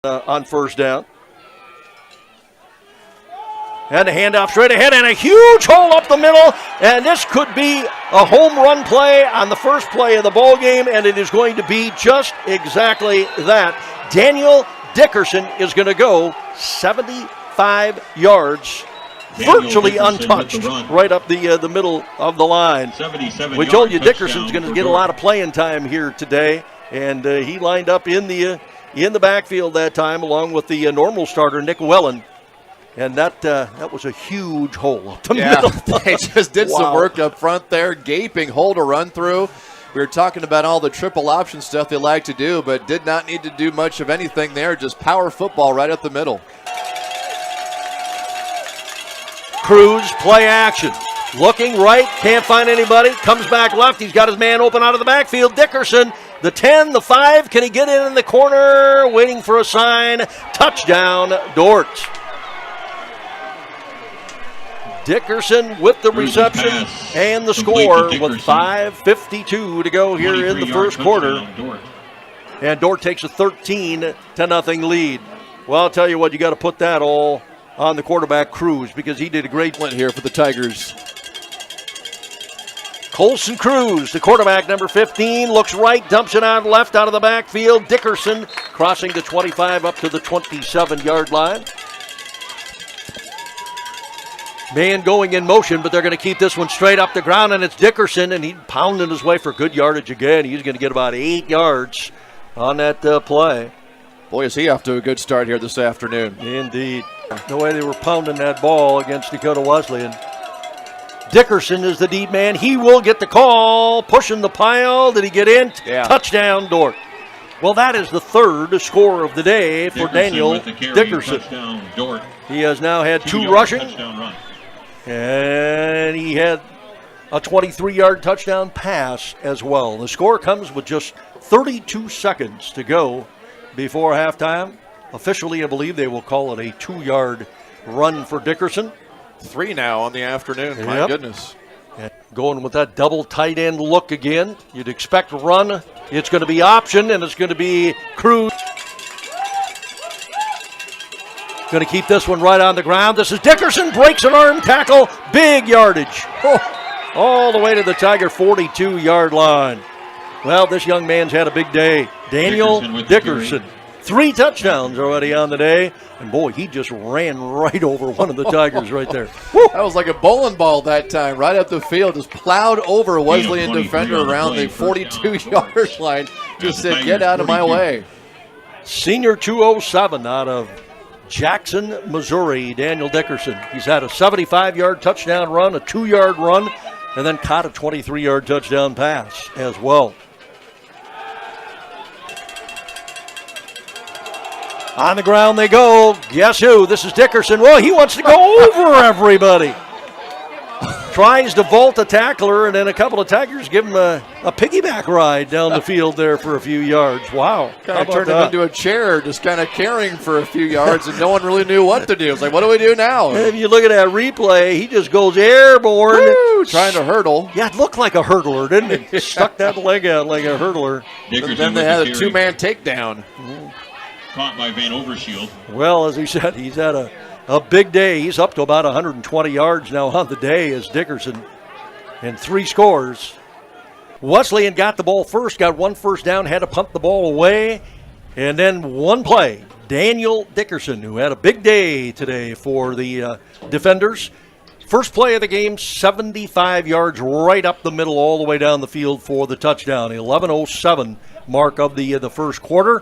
on first down. And a handoff straight ahead and a huge hole up the middle. And this could be a home run play on the first play of the ball game, and it is going to be just exactly that. Daniel Dickerson is going to go 75 yards, virtually untouched, right up the middle of the line. We told you Dickerson's going to get a lot of playing time here today, and he lined up in the backfield that time along with the normal starter, Nick Wellen. And that was a huge hole up the middle. They just did some work up front there, gaping hole to run through. We were talking about all the triple option stuff they like to do, but did not need to do much of anything there. Just power football right up the middle. Cruz, play action. Looking right, can't find anybody. Comes back left. He's got his man open out of the backfield. Dickerson, the 10, the 5. Can he get in the corner? Waiting for a sign. Touchdown, Dordt. Dickerson with the reception and the score with 5:52 to go here in the first quarter. And Dordt takes a 13-0 lead. Well, I'll tell you what, you got to put that all on the quarterback, Cruz, because he did a great one here for the Tigers. Colson Cruz, the quarterback, number 15, looks right, dumps it out left out of the backfield. Dickerson crossing the 25 up to the 27-yard line. Man going in motion, but they're going to keep this one straight up the ground, and it's Dickerson, and he's pounding his way for good yardage again. He's going to get about 8 yards on that play. Boy, is he off to a good start here this afternoon. Indeed. The way they were pounding that ball against Dakota Wesleyan. Dickerson is the deep man. He will get the call, pushing the pile. Did he get in? Yeah. Touchdown, Dordt. Well, that is the third score of the day for Daniel Dickerson. He has now had 2 rushing. And he had a 23-yard touchdown pass as well. The score comes with just 32 seconds to go before halftime. Officially, I believe they will call it a 2-yard run for Dickerson. 3 now on the afternoon. My goodness. And going with that double tight end look again. You'd expect run. It's going to be option, and it's going to be Cruz. Going to keep this one right on the ground. This is Dickerson, breaks an arm tackle, big yardage. All the way to the Tiger 42-yard line. Well, this young man's had a big day. Daniel Dickerson. 3 touchdowns already on the day. And, boy, he just ran right over one of the Tigers right there. That was like a bowling ball that time, right up the field. Just plowed over a Wesleyan defender around the 42-yard line. Just said, get out of my way. Senior 207 out of Jackson, Missouri, Daniel Dickerson. He's had a 75-yard touchdown run, a 2-yard run, and then caught a 23-yard touchdown pass as well. On the ground they go. Guess who? This is Dickerson. Well, he wants to go over everybody. Tries to vault a tackler, and then a couple of Tigers give him a piggyback ride down the field there for a few yards. Wow. Kind of turned him into a chair, just kind of carrying for a few yards, and no one really knew what to do. It's like, what do we do now? And if you look at that replay, he just goes airborne. Woo, trying to hurdle. Yeah, it looked like a hurdler, didn't it? Stuck that leg out like a hurdler. And then they had a 2-man takedown. Caught by Van Overshield. Well, as he said, he's had a big day. He's up to about 120 yards now on the day as Dickerson, and 3 scores. Wesleyan got the ball first, got 1 first down, had to punt the ball away, and then 1 play. Daniel Dickerson, who had a big day today for the defenders. First play of the game, 75 yards right up the middle all the way down the field for the touchdown. 11:07 mark of the first quarter.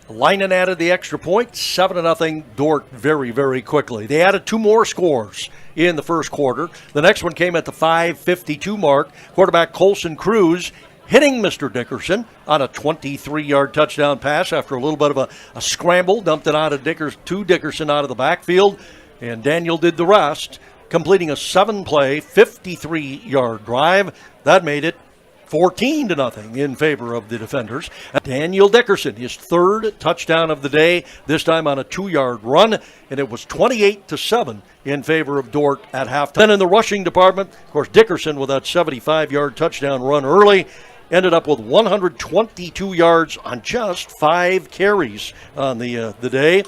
Leinen added the extra point, 7-0 Dordt very, very quickly. They added 2 more scores in the first quarter. The next one came at the 5:52 mark. Quarterback Colson Cruz hitting Mr. Dickerson on a 23-yard touchdown pass after a little bit of a scramble, dumped it out of Dickerson out of the backfield, and Daniel did the rest, completing a 7-play, 53-yard drive. That made it 14-0 in favor of the defenders. Daniel Dickerson, his 3rd touchdown of the day, this time on a 2-yard run, and it was 28-7 in favor of Dordt at halftime. Then in the rushing department, of course, Dickerson with that 75-yard touchdown run early, ended up with 122 yards on just 5 carries on the day.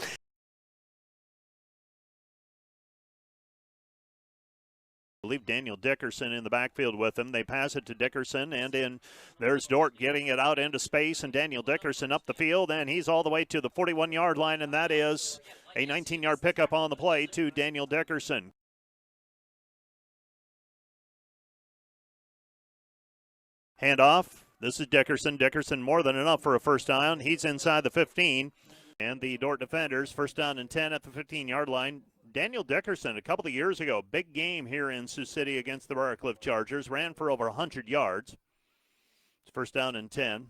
Leave Daniel Dickerson in the backfield with him. They pass it to Dickerson, and there's Dort getting it out into space, and Daniel Dickerson up the field, and he's all the way to the 41-yard line, and that is a 19-yard pickup on the play to Daniel Dickerson. Handoff. This is Dickerson. Dickerson more than enough for a first down. He's inside the 15, and the Dort defenders first down and 10 at the 15-yard line. Daniel Dickerson, a couple of years ago, big game here in Sioux City against the Briarcliff Chargers, ran for over 100 yards. First down and 10.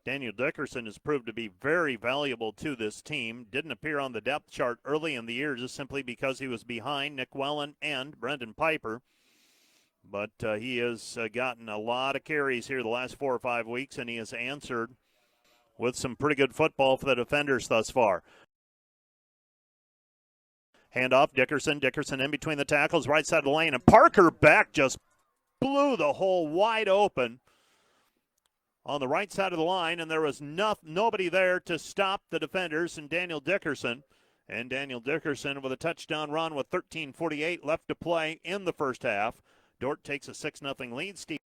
Daniel Dickerson has proved to be very valuable to this team. Didn't appear on the depth chart early in the year just simply because he was behind Nick Wellen and Brendan Piper. But he has gotten a lot of carries here the last 4 or 5 weeks, and he has answered with some pretty good football for the defenders thus far. Handoff, Dickerson. Dickerson in between the tackles, right side of the lane, and Parker Beck just blew the hole wide open on the right side of the line, and there was nobody there to stop the defenders and Daniel Dickerson. And Daniel Dickerson with a touchdown run with 13:48 left to play in the first half. Dort takes a 6-0 lead. Steve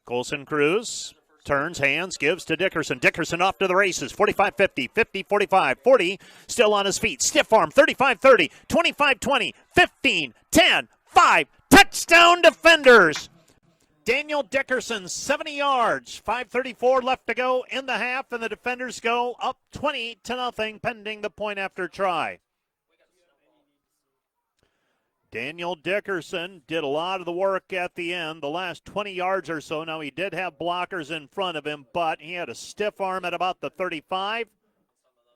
Colson Cruz turns, hands, gives to Dickerson. Dickerson off to the races. 45-50, 50-45, 40, still on his feet. Stiff arm, 35-30, 25-20, 15, 10, 5. Touchdown defenders. Daniel Dickerson, 70 yards. 5:34 left to go in the half, and the defenders go up 20-0 pending the point after try. Daniel Dickerson did a lot of the work at the end, the last 20 yards or so. Now, he did have blockers in front of him, but he had a stiff arm at about the 35.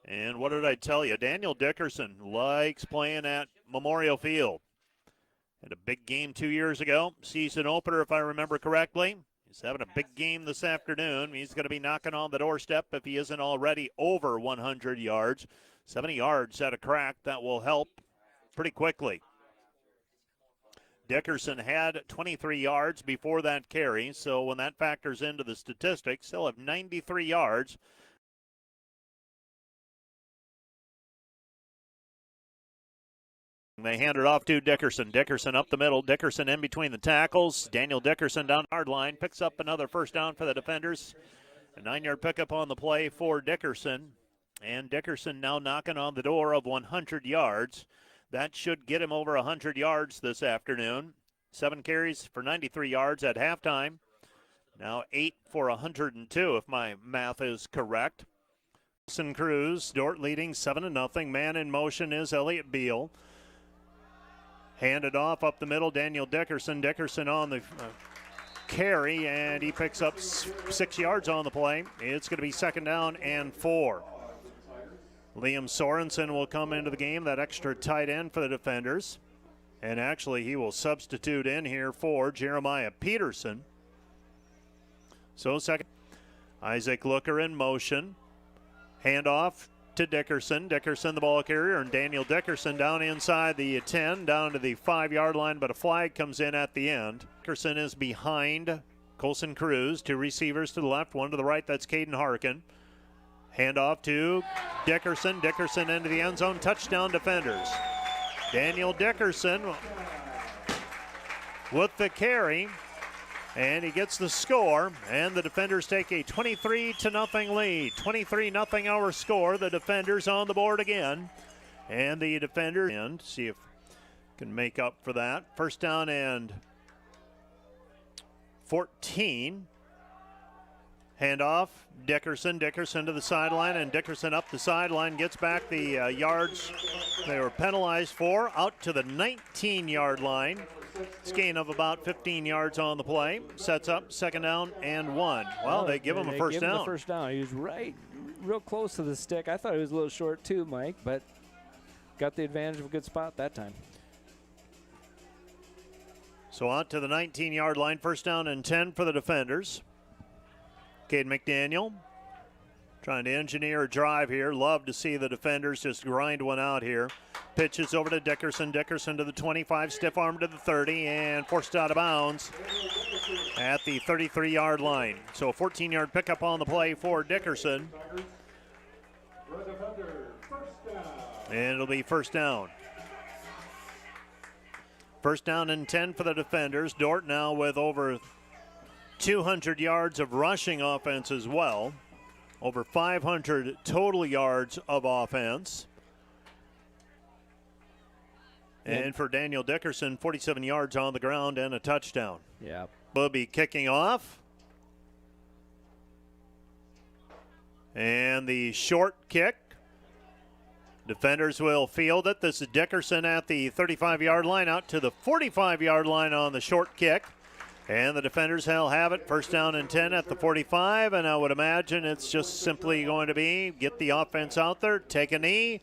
And what did I tell you? Daniel Dickerson likes playing at Memorial Field. Had a big game 2 years ago, season opener if I remember correctly. He's having a big game this afternoon. He's going to be knocking on the doorstep if he isn't already over 100 yards. 70 yards at a crack, that will help pretty quickly. Dickerson had 23 yards before that carry, so when that factors into the statistics, he'll have 93 yards. They hand it off to Dickerson. Dickerson up the middle. Dickerson in between the tackles. Daniel Dickerson down the yard line. Picks up another first down for the defenders. A 9-yard pickup on the play for Dickerson. And Dickerson now knocking on the door of 100 yards. That should get him over 100 yards this afternoon. 7 carries for 93 yards at halftime. Now 8 for 102 if my math is correct. Colson Cruz, Dort leading 7-0. Man in motion is Elliott Beal. Handed off up the middle, Daniel Dickerson. Dickerson on the carry, and he picks up 6 yards on the play. It's going to be 2nd down and 4. Liam Sorensen will come into the game, that extra tight end for the defenders. And actually, he will substitute in here for Jeremiah Peterson. So second, Isaac Looker in motion. Handoff to Dickerson. Dickerson, the ball carrier, and Daniel Dickerson down inside the 10, down to the 5-yard line, but a flag comes in at the end. Dickerson is behind Colson Cruz. 2 receivers to the left, 1 to the right. That's Caden Harkin. Handoff to Dickerson. Dickerson into the end zone. Touchdown defenders. Daniel Dickerson with the carry, and he gets the score, and the defenders take a 23-0 lead. 23-0 our score. The defenders on the board again, and the defenders and see if can make up for that. First down and 14. Handoff, Dickerson. Dickerson to the sideline, and Dickerson up the sideline, gets back the yards they were penalized for, out to the 19-yard line. It's gain of about 15 yards on the play. Sets up 2nd down and 1. Well, they give him a first down. The first down. He was real close to the stick. I thought he was a little short too, Mike, but got the advantage of a good spot that time. So out to the 19-yard line, first down and 10 for the defenders. Cade McDaniel Trying to engineer a drive here. Love to see the defenders just grind one out here. Pitches over to Dickerson. Dickerson to the 25, stiff arm to the 30, and forced out of bounds at the 33-yard line. So a 14-yard pickup on the play for Dickerson. And it'll be first down. First down and 10 for the defenders. Dordt now with over 200 yards of rushing offense as well. Over 500 total yards of offense. And for Daniel Dickerson, 47 yards on the ground and a touchdown. Yeah. Will be kicking off. And the short kick. Defenders will field it. This is Dickerson at the 35-yard line, out to the 45-yard line on the short kick. And the defenders will have it. First down and 10 at the 45. And I would imagine it's just simply going to be get the offense out there, take a knee,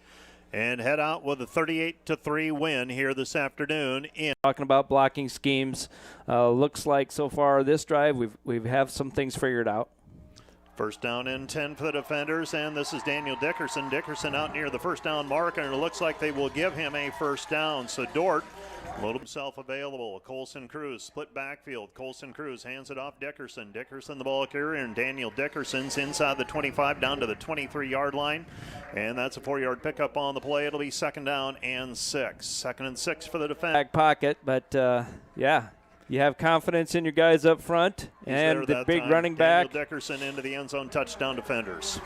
and head out with a 38-3 win here this afternoon. Talking about blocking schemes, looks like so far this drive we have some things figured out. First down and 10 for the defenders, and this is Daniel Dickerson. Dickerson out near the first down marker, and it looks like they will give him a first down. So Dordt load himself available. Colson Cruz, split backfield. Colson Cruz hands it off Dickerson. Dickerson the ball carrier, and Daniel Dickerson's inside the 25 down to the 23-yard line. And that's a 4-yard pickup on the play. It'll be second down and 6. Second and 6 for the defense. Back pocket, but yeah. You have confidence in your guys up front, and the big running back. Daniel Dickerson into the end zone, touchdown defenders.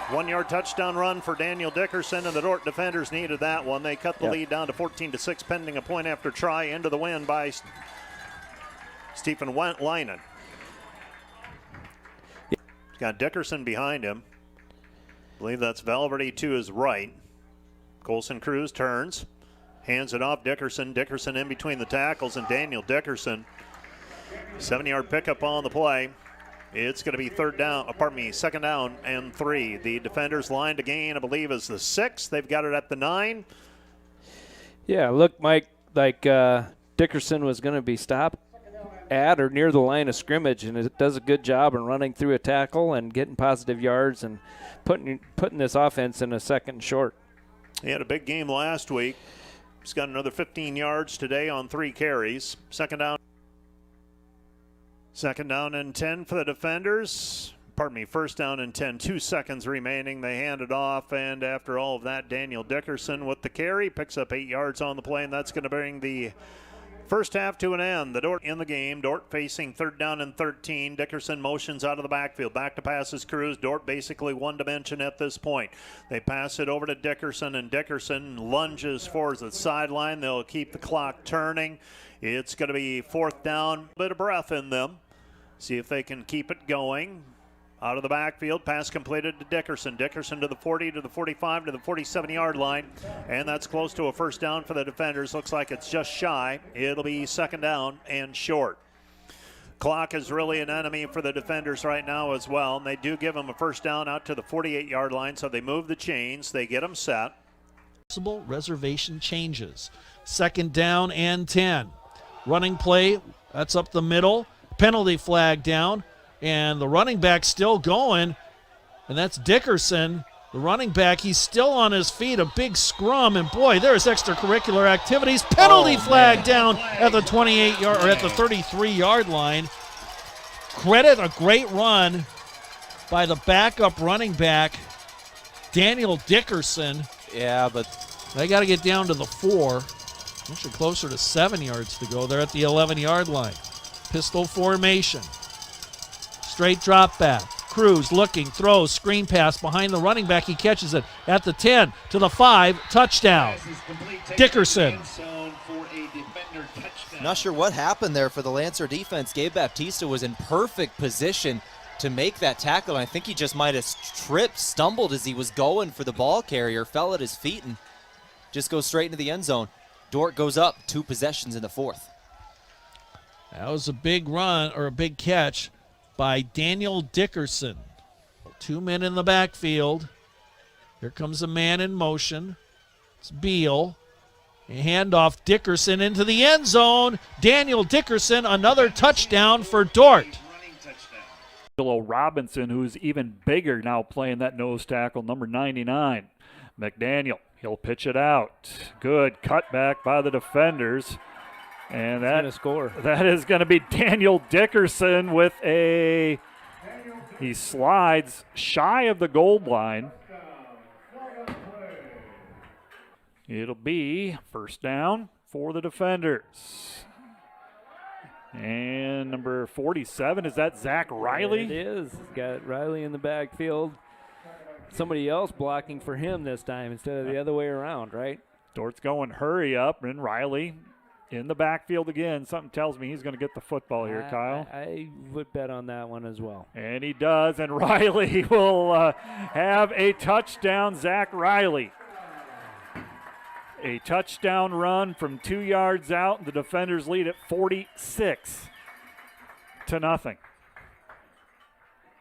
1-yard touchdown run for Daniel Dickerson, and the Dordt defenders needed that one. They cut the lead down to 14-6, pending a point after try into the win by Stephen Leinen. He's got Dickerson behind him. I believe that's Valverde to his right. Colson Cruz turns. Hands it off Dickerson. Dickerson in between the tackles, and Daniel Dickerson. 7-yard pickup on the play. It's going to be second down and 3. The defenders line to gain, I believe, is the 6. They've got it at the 9. Yeah, look, Mike, like Dickerson was going to be stopped at or near the line of scrimmage, and it does a good job in running through a tackle and getting positive yards and putting this offense in a second and short. He had a big game last week. He's got another 15 yards today on 3 carries. Second down and 10 for the defenders. First down and 10. 2 seconds remaining. They hand it off, and after all of that, Daniel Dickerson with the carry picks up 8 yards on the play, and that's going to bring the first half to an end. The Dordt in the game. Dordt facing third down and 13. Dickerson motions out of the backfield. Back to passes Cruz. Dordt basically one dimension at this point. They pass it over to Dickerson, and Dickerson lunges for the sideline. They'll keep the clock turning. It's going to be fourth down. Bit of breath in them. See if they can keep it going. Out of the backfield, pass completed to Dickerson. Dickerson to the 40, to the 45, to the 47-yard line. And that's close to a first down for the defenders. Looks like it's just shy. It'll be second down and short. Clock is really an enemy for the defenders right now as well. And they do give them a first down out to the 48-yard line. So they move the chains. They get them set. Reservation changes. Second down and 10. Running play, that's up the middle. Penalty flag down. And the running back still going, and that's Dickerson. The running back, he's still on his feet, a big scrum, and boy, there's extracurricular activities. Penalty flag down at the 28-yard or at the 33-yard line. Credit a great run by the backup running back, Daniel Dickerson. Yeah, but they got to get down to the 4. Actually closer to 7 yards to go. They're at the 11-yard line. Pistol formation. Straight drop back. Cruz looking, throws, screen pass behind the running back. He catches it at the 10 to the 5. Touchdown. Dickerson. not sure what happened there for the Lancer defense. Gabe Baptista was in perfect position to make that tackle. And I think he just might have tripped, stumbled as he was going for the ball carrier, fell at his feet, and just goes straight into the end zone. Dordt goes up 2 possessions in the 4th. That was a big run, or a big catch, by Daniel Dickerson. 2 men in the backfield. Here comes a man in motion. It's Beal. A handoff, Dickerson into the end zone. Daniel Dickerson, another touchdown for Dordt. Angelo Robinson, who's even bigger now playing that nose tackle, number 99. McDaniel, he'll pitch it out. Good cutback by the defenders. And He's gonna score. That is going to be Daniel Dickerson with he slides shy of the goal line. It'll be first down for the defenders. And number 47, is that Zach Riley? It is. He's got Riley in the backfield. Somebody else blocking for him this time instead of the other way around, right? Dort's going hurry up, and Riley in the backfield again. Something tells me he's going to get the football here, Kyle. I would bet on that one as well. And he does, and Riley will have a touchdown. Zach Riley. A touchdown run from 2 yards out. The defenders lead at 46-0.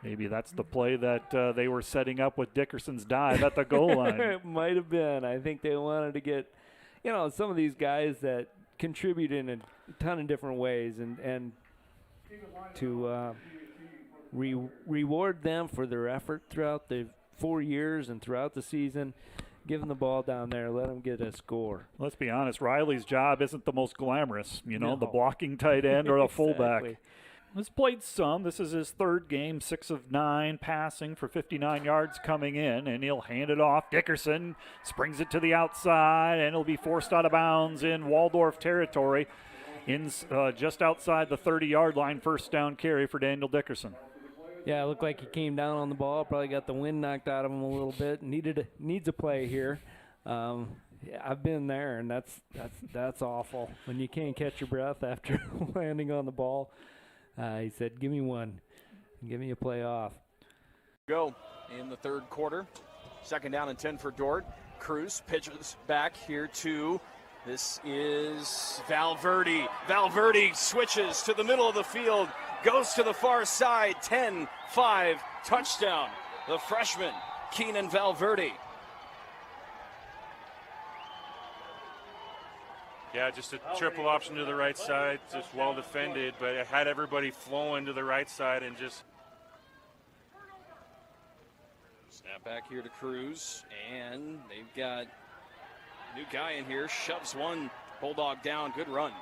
Maybe that's the play that they were setting up with Dickerson's dive at the goal line. It might have been. I think they wanted to get, some of these guys that contribute in a ton of different ways and to reward them for their effort throughout the 4 years and throughout the season. Give them the ball down there. Let them get a score. Let's be honest. Riley's job isn't the most glamorous, No. the blocking tight end or the fullback. Exactly. He's played some. This is his third game, 6 of 9 passing for 59 yards coming in, and he'll hand it off. Dickerson springs it to the outside, and it'll be forced out of bounds in Waldorf territory, just outside the 30-yard line. First down carry for Daniel Dickerson. Yeah, it looked like he came down on the ball. Probably got the wind knocked out of him a little bit. Needs a play here. Yeah, I've been there, and that's awful when you can't catch your breath after landing on the ball. He said, "Give me one, give me a play off." Go in the third quarter. Second down and 10 for Dort. Cruz pitches back here to. This is Valverde. Valverde switches to the middle of the field. Goes to the far side, 10-5, touchdown. The freshman, Keenan Valverde. Yeah, just a triple option to the right side, just well defended, but it had everybody flowing to the right side and just. Snap back here to Cruz, and they've got a new guy in here, shoves one Bulldog down, good run.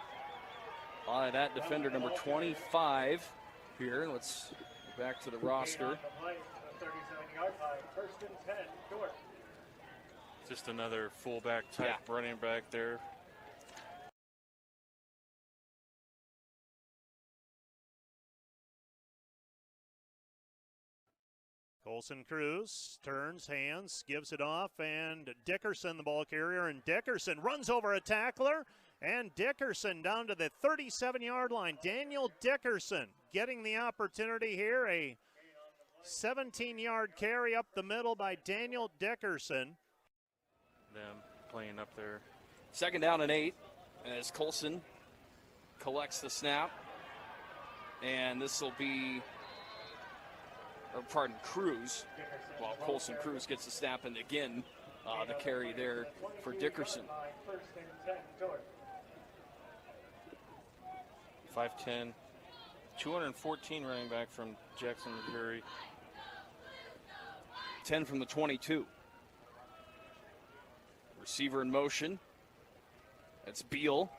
By that defender, number 25 here. Let's go back to the roster. Just another fullback type running back there. Colson Cruz turns, hands, gives it off, and Dickerson, the ball carrier, and Dickerson runs over a tackler. And Dickerson down to the 37-yard line. Daniel Dickerson getting the opportunity here. A 17-yard carry up the middle by Daniel Dickerson. Them playing up there. Second down and 8 as Colson collects the snap. And this will be, Cruz. While Colson Cruz gets the snap, and again, the carry there for Dickerson. 5'10", 214 running back from Jackson, Missouri. 10 from the 22. Receiver in motion. That's Beal.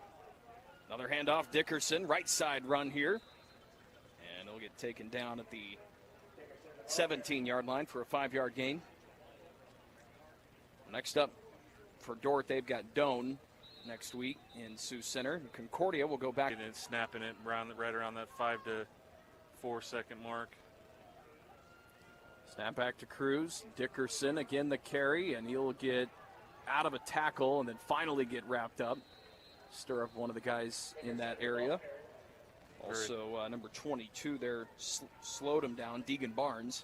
Another handoff, Dickerson. Right side run here. And it'll get taken down at the 17-yard line for a 5-yard gain. Next up for Dort, they've got Doan next week in Sioux Center. Concordia will go back. And snapping it right around that 5 to 4 second mark. Snap back to Cruz. Dickerson again the carry, and he'll get out of a tackle and then finally get wrapped up. Stir up one of the guys in that area. Also number 22 there slowed him down, Deegan Barnes.